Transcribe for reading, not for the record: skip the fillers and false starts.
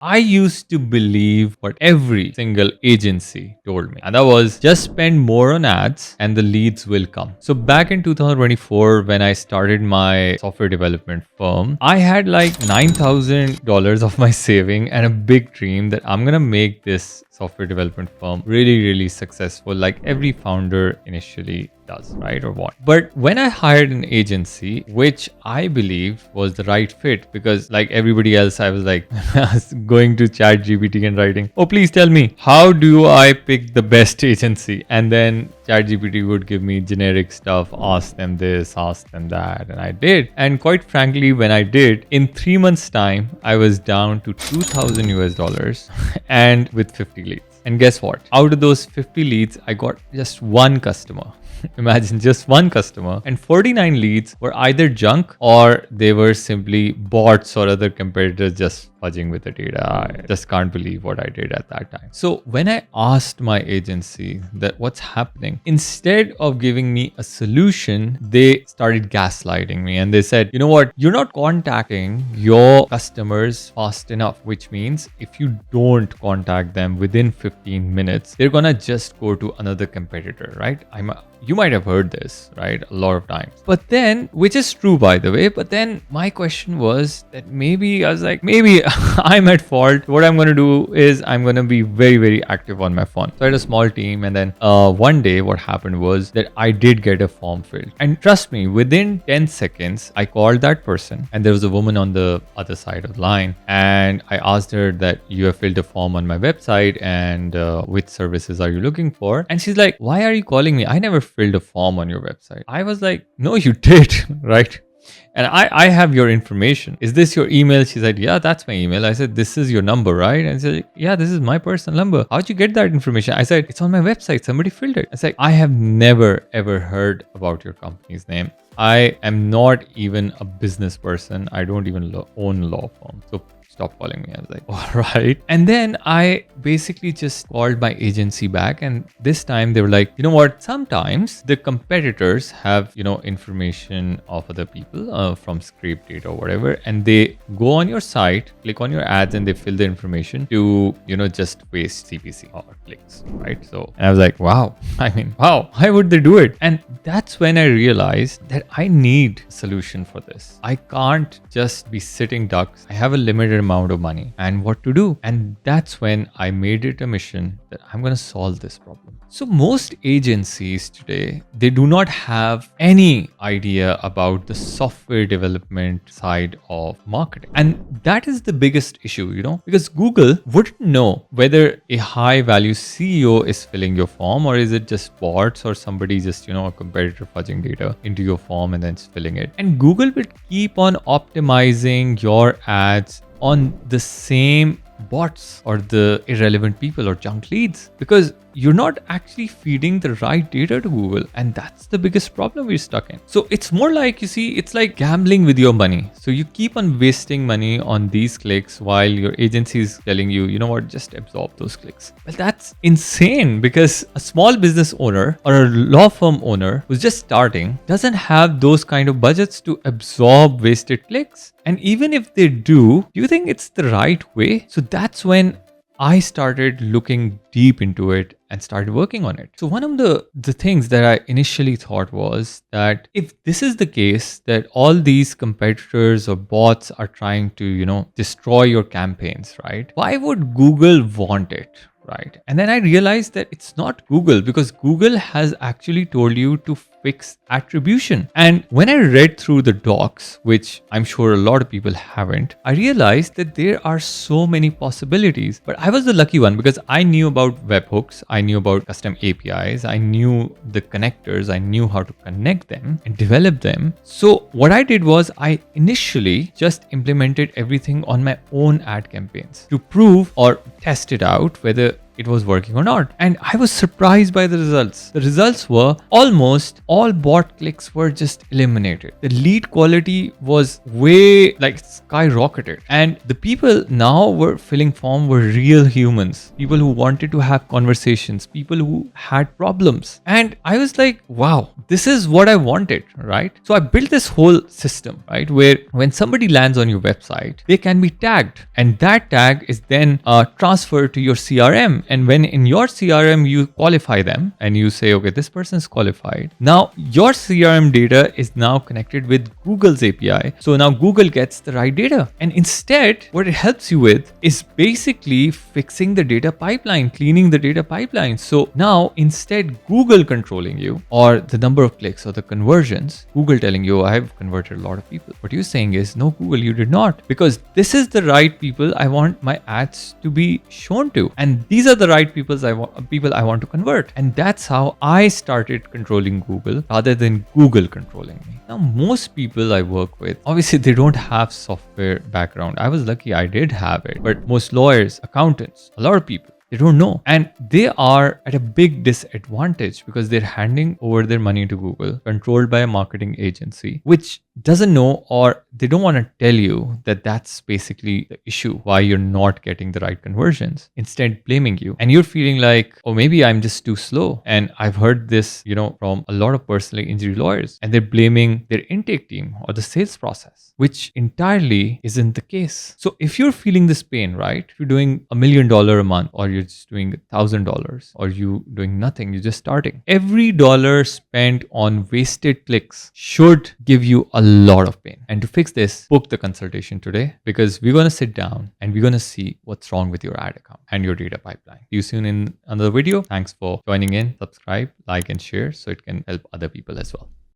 I used to believe what every single agency told me. And that was just spend more on ads and the leads will come. So back in 2024, when I started my software development firm, I had like $9,000 of my saving and a big dream that I'm going to make this software development firm really successful, like every founder initially does, right? Or what? But when I hired an agency, which I believed was the right fit, because like everybody else, I was like going to ChatGPT and writing, oh, please tell me, how do I pick the best agency? And then ChatGPT would give me generic stuff, ask them this, ask them that, and I did. And quite frankly, when I did, in 3 months' time, I was down to $2,000 and with 50 leads. And guess what? Out of those 50 leads, I got just one customer. Imagine just one customer, and 49 leads were either junk or they were simply bots or other competitors just fudging with the data. I just can't believe what I did at that time. So when I asked my agency that what's happening, instead of giving me a solution, they started gaslighting me and they said, you know what, you're not contacting your customers fast enough, which means if you don't contact them within 15 minutes, they're gonna just go to another competitor, right? You might have heard this, right? A lot of times. But then, which is true, by the way, but then my question was that maybe I'm at fault. What I'm going to do is I'm going to be very active on my phone. So I had a small team, and then one day what happened was that I did get a form filled. And trust me, within 10 seconds, I called that person, and there was a woman on the other side of the line. And I asked her that you have filled a form on my website, and which services are you looking for? And she's like, why are you calling me? I never filled a form on your website. I was like, no, you did, right? And I have your information. Is this your email? She said, yeah, that's my email. I said, this is your number, right? And she said, yeah, this is my personal number. How'd you get that information? I said, it's on my website. Somebody filled it. I said, I have never ever heard about your company's name. I am not even a business person. I don't even own a law firm. So stop calling me. I was like, all right. And then I basically just called my agency back. And this time they were like, you know what? Sometimes the competitors have, information of other people from scrape data or whatever. And they go on your site, click on your ads, and they fill the information to, just waste CPC or clicks, right? So, and I was like, wow. Why would they do it? And that's when I realized that I need a solution for this. I can't just be sitting ducks. I have a limited amount of money and what to do. And that's when I made it a mission that I'm going to solve this problem. So most agencies today, they do not have any idea about the software development side of marketing. And that is the biggest issue, because Google wouldn't know whether a high value CEO is filling your form or is it just bots or somebody just, a competitor fudging data into your form and then filling it. And Google will keep on optimizing your ads on the same bots or the irrelevant people or junk leads, because you're not actually feeding the right data to Google. And that's the biggest problem we're stuck in. So it's more like, it's like gambling with your money. So you keep on wasting money on these clicks while your agency is telling you, just absorb those clicks. Well, that's insane, because a small business owner or a law firm owner who's just starting doesn't have those kind of budgets to absorb wasted clicks. And even if they do you think it's the right way? So that's when I started looking deep into it and started working on it. So one of the things that I initially thought was that if this is the case, that all these competitors or bots are trying to, destroy your campaigns, right? Why would Google want it? Right. And then I realized that it's not Google, because Google has actually told you to fix attribution. And when I read through the docs, which I'm sure a lot of people haven't, I realized that there are so many possibilities. But I was the lucky one, because I knew about webhooks, I knew about custom APIs, I knew the connectors, I knew how to connect them and develop them. So what I did was I initially just implemented everything on my own ad campaigns to prove or test it out whether it was working or not. And I was surprised by the results. The results were almost all bot clicks were just eliminated. The lead quality was way like skyrocketed. And the people now were filling form were real humans, people who wanted to have conversations, people who had problems. And I was like, wow, this is what I wanted, right? So I built this whole system, right, where when somebody lands on your website, they can be tagged, and that tag is then transferred to your CRM. And when in your CRM you qualify them and you say, okay, this person is qualified, now your CRM data is now connected with Google's API. So now Google gets the right data. And instead, what it helps you with is basically fixing the data pipeline, cleaning the data pipeline. So now instead Google controlling you, or the number of clicks or the conversions, Google telling you, I have converted a lot of people. What you're saying is, no, Google, you did not, because this is the right people I want my ads to be shown to. And these are the right people I want to convert. And that's how I started controlling Google rather than Google controlling me. Now, most people I work with, obviously they don't have software background. I was lucky I did have it, but most lawyers, accountants, a lot of people, they don't know. And they are at a big disadvantage because they're handing over their money to Google, controlled by a marketing agency, which doesn't know, or they don't want to tell you that that's basically the issue, why you're not getting the right conversions, instead blaming you. And you're feeling like, oh, maybe I'm just too slow. And I've heard this, from a lot of personal injury lawyers, and they're blaming their intake team or the sales process, which entirely isn't the case. So if you're feeling this pain, right, if you're doing $1 million a month, or you're just doing $1,000, or you doing nothing, you're just starting, every dollar spent on wasted clicks should give you a lot of pain. And to fix this, book the consultation today, because we're going to sit down and we're going to see what's wrong with your ad account and your data pipeline. See you soon in another video. Thanks for joining in. Subscribe, like, and share so it can help other people as well.